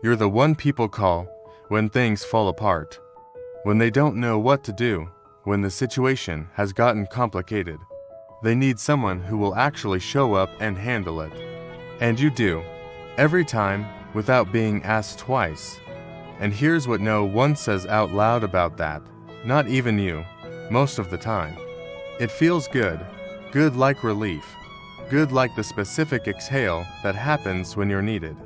You're the one people call when things fall apart, when they don't know what to do, when the situation has gotten complicated. They need someone who will actually show up and handle it. And you do, every time, without being asked twice. And here's what no one says out loud about that, not even you, most of the time. It feels good, good like relief, good like the specific exhale that happens when you're needed.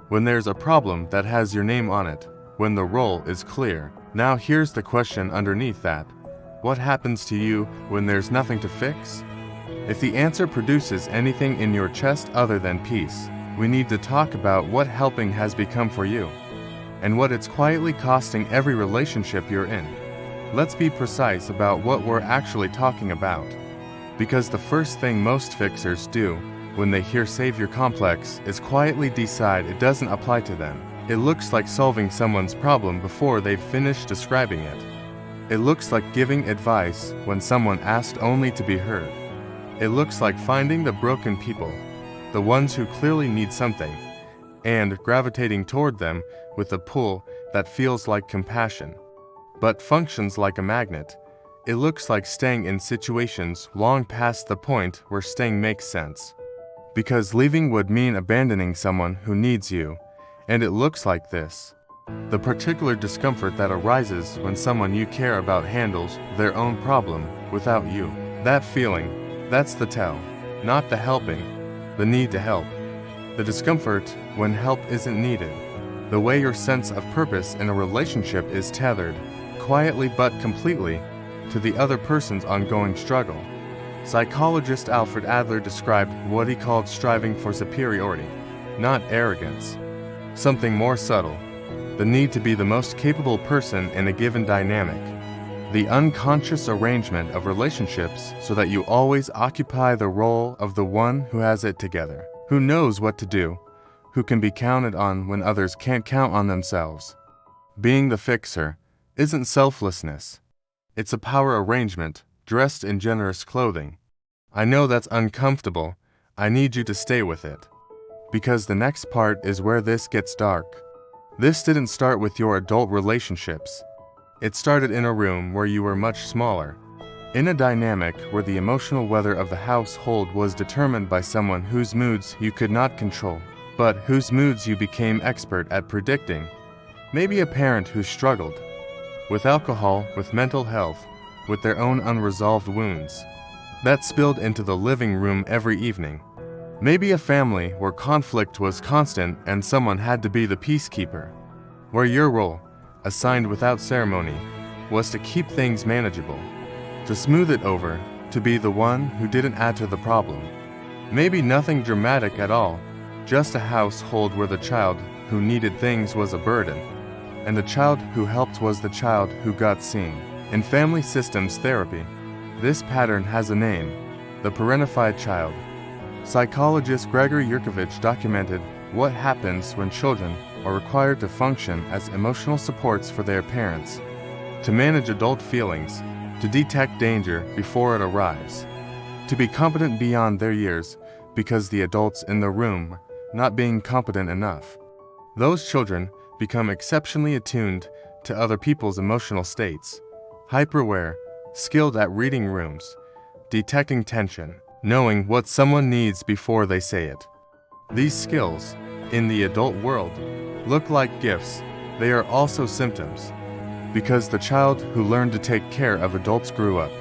When there's a problem that has your name on it, when the role is clear. Now here's the question underneath that. What happens to you when there's nothing to fix? If the answer produces anything in your chest other than peace, we need to talk about what helping has become for you, and what it's quietly costing every relationship you're in. Let's be precise about what we're actually talking about. Because the first thing most fixers do when they hear savior complex is quietly decide it doesn't apply to them. It looks like solving someone's problem before they've finished describing it. It looks like giving advice when someone asked only to be heard. It looks like finding the broken people, the ones who clearly need something, and gravitating toward them with a pull that feels like compassion, but functions like a magnet. It looks like staying in situations long past the point where staying makes sense, because leaving would mean abandoning someone who needs you. And it looks like this. The particular discomfort that arises when someone you care about handles their own problem without you. That feeling, that's the tell, not the helping, the need to help. The discomfort when help isn't needed. The way your sense of purpose in a relationship is tethered, quietly but completely, to the other person's ongoing struggle. Psychologist Alfred Adler described what he called striving for superiority, not arrogance. Something more subtle, the need to be the most capable person in a given dynamic. The unconscious arrangement of relationships so that you always occupy the role of the one who has it together, who knows what to do, who can be counted on when others can't count on themselves. Being the fixer isn't selflessness. It's a power arrangement dressed in generous clothing. I know that's uncomfortable. I need you to stay with it. Because the next part is where this gets dark. This didn't start with your adult relationships. It started in a room where you were much smaller, in a dynamic where the emotional weather of the household was determined by someone whose moods you could not control, but whose moods you became expert at predicting. Maybe a parent who struggled with alcohol, with mental health, with their own unresolved wounds, that spilled into the living room every evening. Maybe a family where conflict was constant and someone had to be the peacekeeper, where your role, assigned without ceremony, was to keep things manageable, to smooth it over, to be the one who didn't add to the problem. Maybe nothing dramatic at all, just a household where the child who needed things was a burden, and the child who helped was the child who got seen. In family systems therapy, this pattern has a name, the parentified child. Psychologist Gregory Yurkovich documented what happens when children are required to function as emotional supports for their parents, to manage adult feelings, to detect danger before it arrives, to be competent beyond their years because the adults in the room not being competent enough. Those children become exceptionally attuned to other people's emotional states, hyper-aware, skilled at reading rooms, detecting tension, knowing what someone needs before they say it. These skills, in the adult world, look like gifts. They are also symptoms, because the child who learned to take care of adults grew up,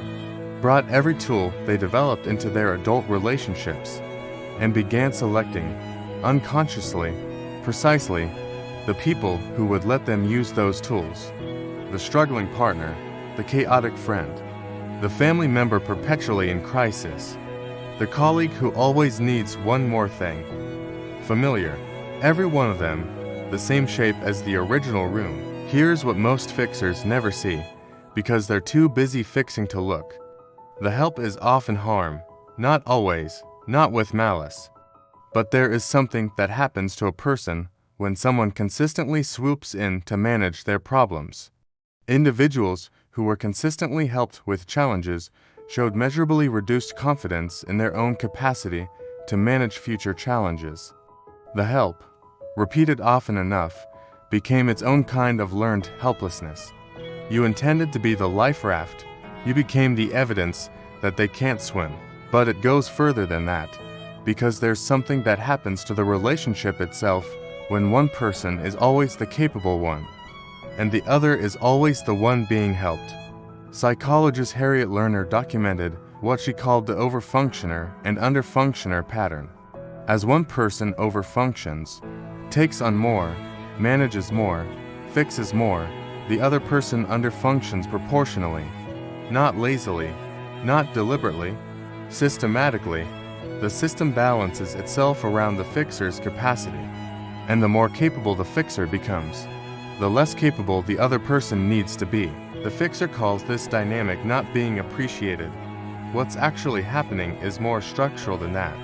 brought every tool they developed into their adult relationships, and began selecting, unconsciously, precisely, the people who would let them use those tools. The struggling partner, the chaotic friend, the family member perpetually in crisis, the colleague who always needs one more thing. Familiar, every one of them, the same shape as the original room. Here's what most fixers never see, because they're too busy fixing to look. The help is often harm, not always, not with malice. But there is something that happens to a person when someone consistently swoops in to manage their problems. Individuals who were consistently helped with challenges showed measurably reduced confidence in their own capacity to manage future challenges. The help, repeated often enough, became its own kind of learned helplessness. You intended to be the life raft. You became the evidence that they can't swim. But it goes further than that, because there's something that happens to the relationship itself when one person is always the capable one, and the other is always the one being helped. Psychologist Harriet Lerner documented what she called the overfunctioner and underfunctioner pattern. As one person overfunctions, takes on more, manages more, fixes more, the other person underfunctions proportionally, not lazily, not deliberately, systematically. The system balances itself around the fixer's capacity, and the more capable the fixer becomes, the less capable the other person needs to be. The fixer calls this dynamic not being appreciated. What's actually happening is more structural than that.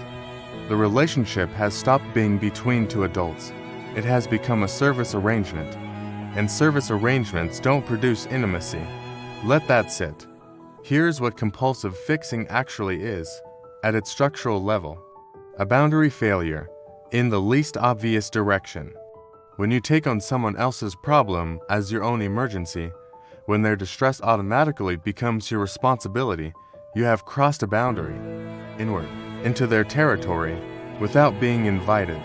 The relationship has stopped being between two adults. It has become a service arrangement, and service arrangements don't produce intimacy. Let that sit. Here's what compulsive fixing actually is, at its structural level: a boundary failure, in the least obvious direction. When you take on someone else's problem as your own emergency, when their distress automatically becomes your responsibility, you have crossed a boundary, inward, into their territory, without being invited.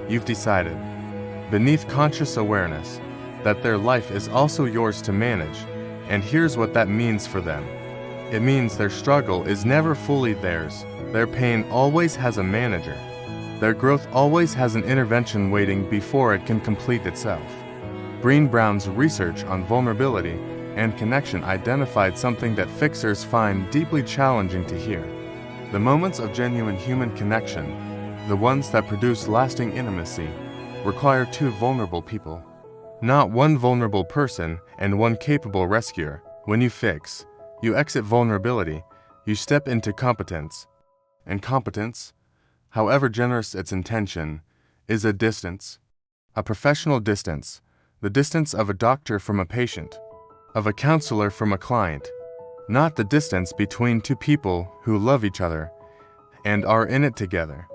You've decided, beneath conscious awareness, that their life is also yours to manage, and here's what that means for them. It means their struggle is never fully theirs. Their pain always has a manager. Their growth always has an intervention waiting before it can complete itself. Brené Brown's research on vulnerability and connection identified something that fixers find deeply challenging to hear. The moments of genuine human connection, the ones that produce lasting intimacy, require two vulnerable people. Not one vulnerable person and one capable rescuer. When you fix, you exit vulnerability, you step into competence. And competence, however generous its intention, is a distance. A professional distance, the distance of a doctor from a patient, of a counselor from a client, not the distance between two people who love each other and are in it together.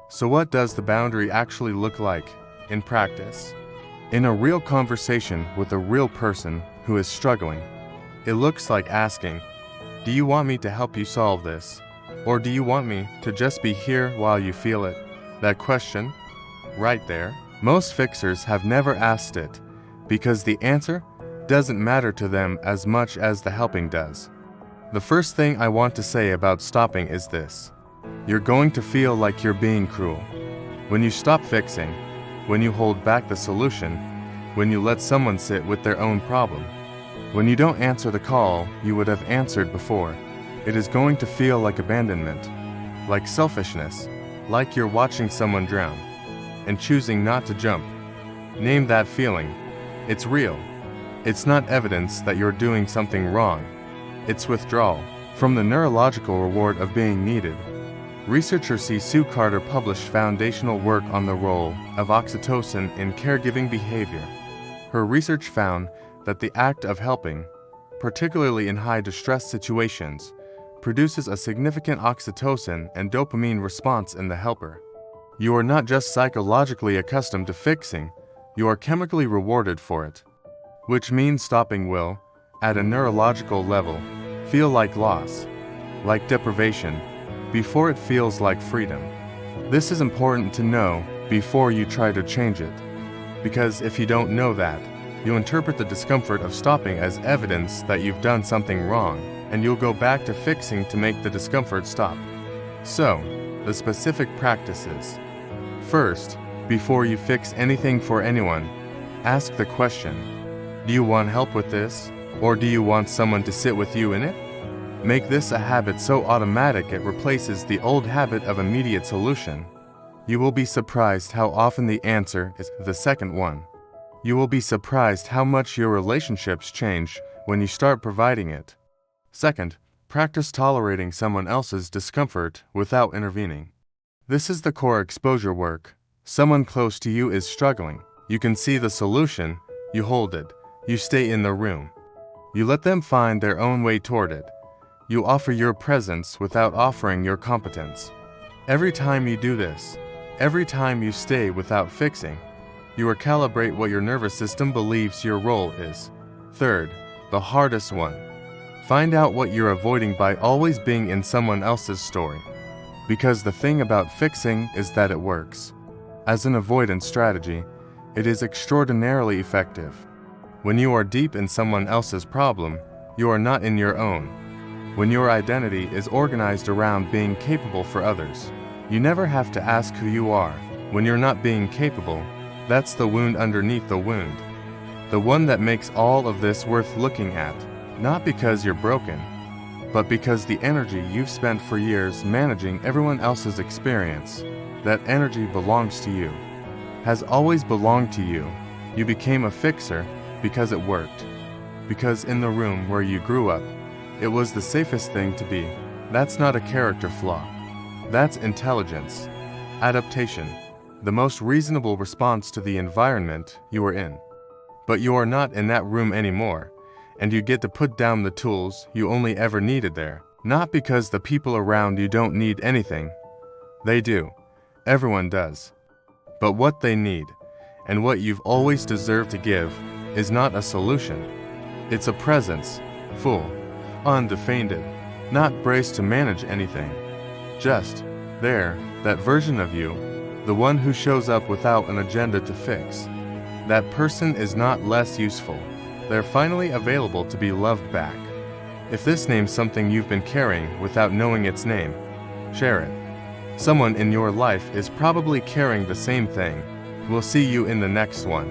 So what does the boundary actually look like in practice? In a real conversation with a real person who is struggling, it looks like asking, "Do you want me to help you solve this? Or do you want me to just be here while you feel it?" That question, right there, most fixers have never asked it, because the answer doesn't matter to them as much as the helping does. The first thing I want to say about stopping is this: you're going to feel like you're being cruel. When you stop fixing, when you hold back the solution, when you let someone sit with their own problem, when you don't answer the call you would have answered before, it is going to feel like abandonment, like selfishness, like you're watching someone drown and choosing not to jump. Name that feeling. It's real. It's not evidence that you're doing something wrong. It's withdrawal from the neurological reward of being needed. Researcher Sue Carter published foundational work on the role of oxytocin in caregiving behavior. Her research found that the act of helping, particularly in high distress situations, produces a significant oxytocin and dopamine response in the helper. You are not just psychologically accustomed to fixing, you are chemically rewarded for it. Which means stopping will, at a neurological level, feel like loss, like deprivation, before it feels like freedom. This is important to know before you try to change it, because if you don't know that, you'll interpret the discomfort of stopping as evidence that you've done something wrong, and you'll go back to fixing to make the discomfort stop. So, the specific practices. First, before you fix anything for anyone, ask the question: do you want help with this, or do you want someone to sit with you in it? Make this a habit so automatic it replaces the old habit of immediate solution. You will be surprised how often the answer is the second one. You will be surprised how much your relationships change when you start providing it. Second, practice tolerating someone else's discomfort without intervening. This is the core exposure work. Someone close to you is struggling. You can see the solution, you hold it, you stay in the room. You let them find their own way toward it. You offer your presence without offering your competence. Every time you do this, every time you stay without fixing, You recalibrate what your nervous system believes your role is. Third, the hardest one. Find out what you're avoiding by always being in someone else's story. Because the thing about fixing is that it works. As an avoidance strategy, it is extraordinarily effective. When you are deep in someone else's problem, you are not in your own. When your identity is organized around being capable for others, you never have to ask who you are. When you're not being capable, that's the wound underneath the wound. The one that makes all of this worth looking at, not because you're broken, but because the energy you've spent for years managing everyone else's experience, that energy belongs to you, has always belonged to you. You became a fixer because it worked. Because in the room where you grew up, it was the safest thing to be. That's not a character flaw. That's intelligence. Adaptation. The most reasonable response to the environment you were in. But you are not in that room anymore, and you get to put down the tools you only ever needed there. Not because the people around you don't need anything. They do. Everyone does. But what they need, and what you've always deserved to give, is not a solution. It's a presence, full, undefended, not braced to manage anything. Just there, that version of you, the one who shows up without an agenda to fix. That person is not less useful. They're finally available to be loved back. If this name's something you've been carrying without knowing its name, share it. Someone in your life is probably carrying the same thing. We'll see you in the next one.